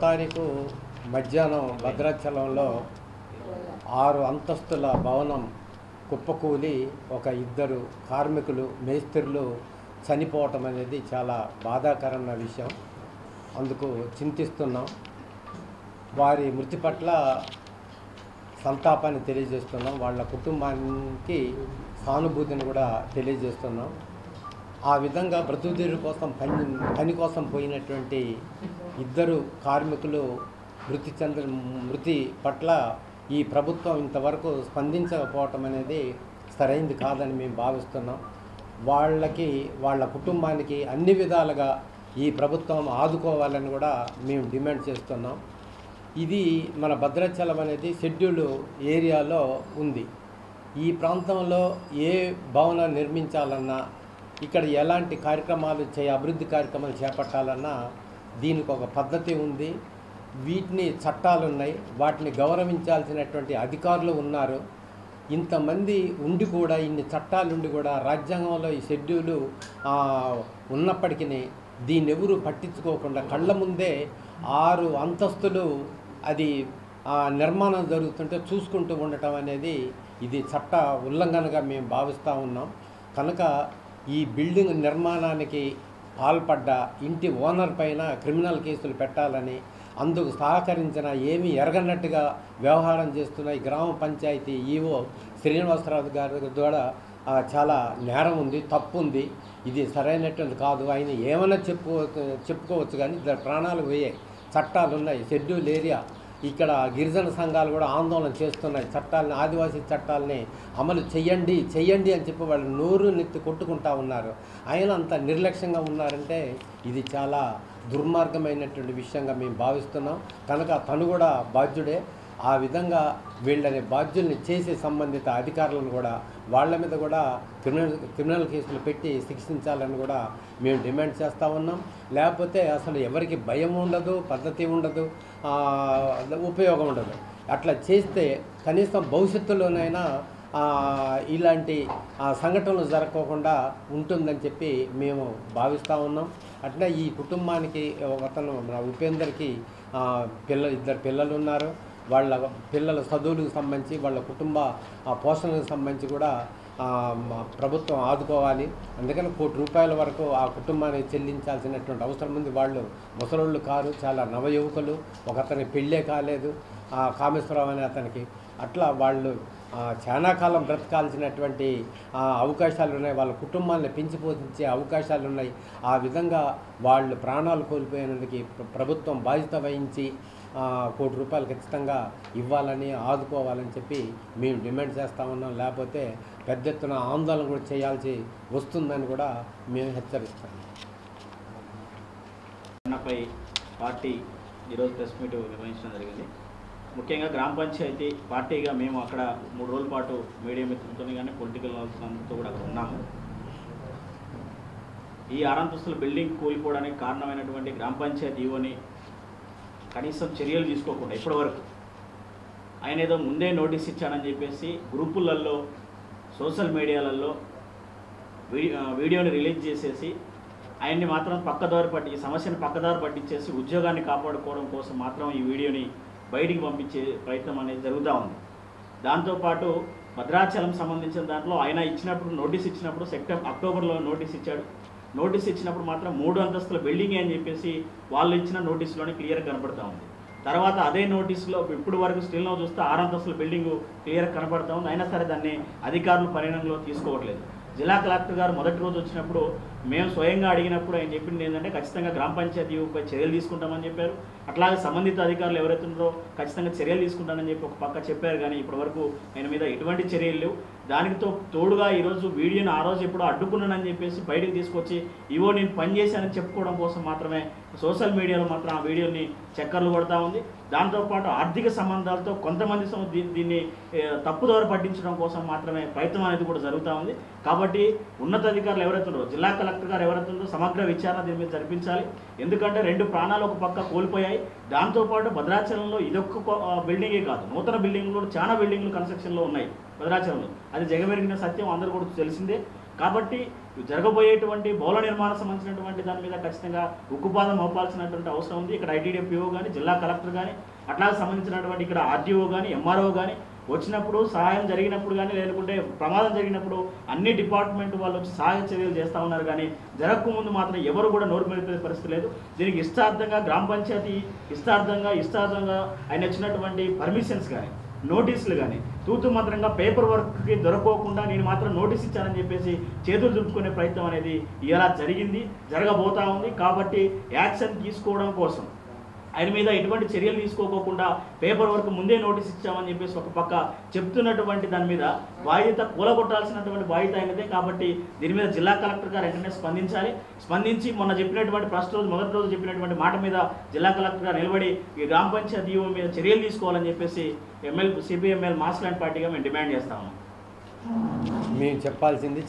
తారీఖు మధ్యాహ్నం భద్రాచలంలో 6 అంతస్తుల భవనం కుప్పకూలి ఒక ఇద్దరు కార్మికులు మేస్త్రులు చనిపోవటం అనేది చాలా బాధాకరమైన విషయం. అందుకు చింతిస్తున్నాం. వారి మృతి పట్ల సంతాపాన్ని తెలియజేస్తున్నాం. వాళ్ళ కుటుంబానికి సానుభూతిని కూడా తెలియజేస్తున్నాం. ఆ విధంగా బ్రతుకుదెరువు కోసం పని కోసం పోయినటువంటి ఇద్దరు కార్మికులు మృతి పట్ల ఈ ప్రభుత్వం ఇంతవరకు స్పందించకపోవటం అనేది సరైంది కాదని మేము భావిస్తున్నాం. వాళ్ళ కుటుంబానికి అన్ని విధాలుగా ఈ ప్రభుత్వం ఆదుకోవాలని కూడా మేము డిమాండ్ చేస్తున్నాం. ఇది మన భద్రాచలం అనేది షెడ్యూల్ ఏరియాలో ఉంది. ఈ ప్రాంతంలో ఏ భవనం నిర్మించాలన్నా, ఇక్కడ ఎలాంటి కార్యక్రమాలు అభివృద్ధి కార్యక్రమాలు చేపట్టాలన్నా దీనికి ఒక పద్ధతి ఉంది. వీటిని చట్టాలు ఉన్నాయి. వాటిని గౌరవించాల్సినటువంటి అధికారులు ఉన్నారు. ఇంతమంది ఉండి కూడా, ఇన్ని చట్టాలు ఉండి కూడా రాజ్యాంగంలో ఈ షెడ్యూలు ఉన్నప్పటికీ దీన్ని ఎవరు పట్టించుకోకుండా కళ్ళ ముందే 6 అంతస్తులు అది నిర్మాణం జరుగుతుంటే చూసుకుంటూ ఉండటం అనేది ఇది చట్ట ఉల్లంఘనగా మేము భావిస్తూ ఉన్నాం. కనుక ఈ బిల్డింగ్ నిర్మాణానికి పాల్పడ్డ ఇంటి ఓనర్ పైన క్రిమినల్ కేసులు పెట్టాలని, అందుకు సహకరించిన ఏమీ ఎరగనట్టుగా వ్యవహారం చేస్తున్న ఈ గ్రామ పంచాయతీ ఈవో శ్రీనివాసరావు గారి ద్వారా చాలా నేరం ఉంది, తప్పు ఉంది. ఇది సరైనటువంటి కాదు. ఆయన ఏమైనా చెప్పుకోవచ్చు కానీ ఇద్దరు ప్రాణాలు పోయే చట్టాలు ఉన్నాయి. షెడ్యూల్ ఏరియా ఇక్కడ గిరిజన సంఘాలు కూడా ఆందోళన చేస్తున్నాయి. చట్టాలని, ఆదివాసీ చట్టాలని అమలు చెయ్యండి అని చెప్పి వాళ్ళు నోరు నెత్తి కొట్టుకుంటా ఉన్నారు. ఆయన అంత నిర్లక్ష్యంగా ఉన్నారంటే ఇది చాలా దుర్మార్గమైనటువంటి విషయంగా మేము భావిస్తున్నాం. కనుక తను కూడా బాధ్యుడే. ఆ విధంగా వీళ్ళని బాధ్యుల్ని చేసే సంబంధిత అధికారులను కూడా వాళ్ళ మీద కూడా క్రిమినల్ కేసులు పెట్టి శిక్షించాలని కూడా మేము డిమాండ్ చేస్తూ ఉన్నాం. లేకపోతే అసలు ఎవరికి భయం ఉండదు, పద్ధతి ఉండదు, ఉపయోగం ఉండదు. అట్లా చేస్తే కనీసం భవిష్యత్తులోనైనా ఇలాంటి సంఘటనలు జరగకుండా ఉంటుందని చెప్పి మేము భావిస్తూ ఉన్నాం. అట్లా ఈ కుటుంబానికి అతను ఉపేందర్కి ఇద్దరు పిల్లలు ఉన్నారు. వాళ్ళ పిల్లల చదువులకు సంబంధించి, వాళ్ళ కుటుంబ పోషణకు సంబంధించి కూడా ప్రభుత్వం ఆదుకోవాలి. అందుకని ₹1,00,00,000 వరకు ఆ కుటుంబానికి చెల్లించాల్సినటువంటి అవసరం ఉంది. వాళ్ళు ముసలోళ్ళు కారు, చాలా నవయువకులు. ఒకతని పెళ్ళే కాలేదు, కామేశ్వరరావు అనే అతనికి. అట్లా వాళ్ళు చాలా కాలం బ్రతకాల్సినటువంటి అవకాశాలు ఉన్నాయి. వాళ్ళ కుటుంబాన్ని పెంచిపోషించే అవకాశాలు ఉన్నాయి. ఆ విధంగా వాళ్ళు ప్రాణాలు కోల్పోయినందుకు ప్రభుత్వం బాధ్యత వహించి ₹1,00,00,000 ఖచ్చితంగా ఇవ్వాలని, ఆదుకోవాలని చెప్పి మేము డిమాండ్ చేస్తూ ఉన్నాం. లేకపోతే పెద్ద ఎత్తున ఆందోళన కూడా చేయాల్సి వస్తుందని కూడా మేము హెచ్చరిస్తాం. నాపై పార్టీ ఈరోజు ప్రెస్ మీట్ నిర్వహించడం జరిగింది. ముఖ్యంగా గ్రామ పంచాయతీ పార్టీగా మేము అక్కడ 3 రోజుల పాటు మీడియా మిత్రులతో కానీ పొలిటికల్ వాళ్ళతో కూడా అక్కడ ఉన్నాము. ఈ 6 అంతస్తుల బిల్డింగ్ కూలిపోవడానికి కారణమైనటువంటి గ్రామ పంచాయతీ ఈవోని కనీసం చర్యలు తీసుకోకుండా ఇప్పటివరకు ఆయన ఏదో ముందే నోటీస్ ఇచ్చానని చెప్పేసి గ్రూపులలో, సోషల్ మీడియాలలో వీడియోని రిలీజ్ చేసేసి ఆయన్ని మాత్రం ఈ సమస్యను పక్కదారి పట్టించేసి ఉద్యోగాన్ని కాపాడుకోవడం కోసం మాత్రం ఈ వీడియోని బయటికి పంపించే ప్రయత్నం అనేది జరుగుతూ ఉంది. దాంతోపాటు భద్రాచలం సంబంధించిన దాంట్లో ఆయన నోటీస్ ఇచ్చినప్పుడు అక్టోబర్లో నోటీస్ ఇచ్చాడు. నోటీస్ ఇచ్చినప్పుడు మాత్రం 3 అంతస్తుల బిల్డింగ్ అని చెప్పేసి వాళ్ళు ఇచ్చిన నోటీసులోనే క్లియర్గా కనపడతా ఉంది. తర్వాత అదే నోటీసులో ఇప్పుడు వరకు స్టిల్ చూస్తే 6 అంతస్తుల బిల్డింగ్ క్లియర్గా కనపడతా ఉంది. అయినా సరే దాన్ని అధికారులు పరిగణనలో తీసుకోవట్లేదు. జిల్లా కలెక్టర్ గారు మొదటి రోజు వచ్చినప్పుడు మేము స్వయంగా అడిగినప్పుడు ఆయన చెప్పింది ఏంటంటే ఖచ్చితంగా గ్రామ పంచాయతీపై చర్యలు తీసుకుంటామని చెప్పారు. అట్లాగే సంబంధిత అధికారులు ఎవరైతే ఉన్నారో ఖచ్చితంగా చర్యలు తీసుకుంటానని చెప్పి ఒక పక్క చెప్పారు. కానీ ఇప్పటివరకు ఆయన మీద ఎటువంటి చర్యలు లేవు. దానితో తోడుగా ఈరోజు వీడియోని ఆ రోజు ఎప్పుడో అడ్డుకున్నానని చెప్పేసి బయటకు తీసుకొచ్చి ఇవో నేను పనిచేశానని చెప్పుకోవడం కోసం మాత్రమే సోషల్ మీడియాలో మాత్రం ఆ వీడియోని చక్కర్లు కొడతా ఉంది. దాంతోపాటు ఆర్థిక సంబంధాలతో కొంతమంది దీన్ని తప్పుదోవ పట్టించడం కోసం మాత్రమే ప్రయత్నం అనేది కూడా జరుగుతూ ఉంది. కాబట్టి ఉన్నతాధికారులు ఎవరైతే ఉన్నారో, జిల్లా కలెక్టర్ గారు ఎవరైతే ఉన్నారో సమగ్ర విచారణ దీని మీద జరిపించాలి. ఎందుకంటే 2 ప్రాణాలు ఒక పక్క కోల్పోయాయి. దాంతోపాటు భద్రాచలంలో ఇదొక్క బిల్డింగే కాదు, నూతన బిల్డింగ్లు చాలా బిల్డింగ్లు కన్స్ట్రక్షన్లో ఉన్నాయి భద్రాచలంలో. అది జగమెరిగిన సత్యం అందరూ కూడా తెలిసిందే. కాబట్టి జరగబోయేటువంటి భవన నిర్మాణం సంబంధించినటువంటి దాని మీద ఖచ్చితంగా ఉక్కుపాదం మోపాల్సినటువంటి అవసరం ఉంది. ఇక్కడ ఐటీడీపీఓ కానీ, జిల్లా కలెక్టర్ కానీ, అట్లా సంబంధించినటువంటి ఇక్కడ ఆర్డీఓ కానీ, ఎంఆర్ఓ కానీ వచ్చినప్పుడు, సహాయం జరిగినప్పుడు కానీ, లేకుంటే ప్రమాదం జరిగినప్పుడు అన్ని డిపార్ట్మెంట్ వాళ్ళు వచ్చి సహాయ చర్యలు చేస్తూ ఉన్నారు. కానీ జరగకముందు మాత్రం ఎవరు కూడా నోరు మెరిపే పరిస్థితి లేదు. దీనికి ఇష్టార్థంగా గ్రామ పంచాయతీ ఇష్టార్థంగా ఆయన ఇచ్చినటువంటి పర్మిషన్స్ కానీ, నోటీసులు కానీ తూతు మంత్రంగా పేపర్ వర్క్కి దొరకకుండా నేను మాత్రం నోటీస్ ఇచ్చానని చెప్పేసి చేతులు దులుపుకునే ప్రయత్నం అనేది ఇలా జరిగింది, జరగబోతా ఉంది. కాబట్టి యాక్షన్ తీసుకోవడం కోసం ఆయన మీద ఎటువంటి చర్యలు తీసుకోకుండా పేపర్ వర్క్ ముందే నోటీస్ ఇచ్చామని చెప్పేసి ఒక పక్క చెప్తున్నటువంటి దాని మీద బాధ్యత కూలగొట్టాల్సినటువంటి బాధ్యత అయినదే. కాబట్టి దీని మీద జిల్లా కలెక్టర్ గారు వెంటనే స్పందించి మొన్న చెప్పినటువంటి మొదటి రోజు చెప్పినటువంటి మాట మీద జిల్లా కలెక్టర్ గారు నిలబడి ఈ గ్రామ పంచాయతీ ఈవో మీద చర్యలు తీసుకోవాలని చెప్పేసి సిపిఎంఎల్ మాస్ ల్యాండ్ పార్టీగా మేము డిమాండ్ చేస్తాము. మేము చెప్పాల్సింది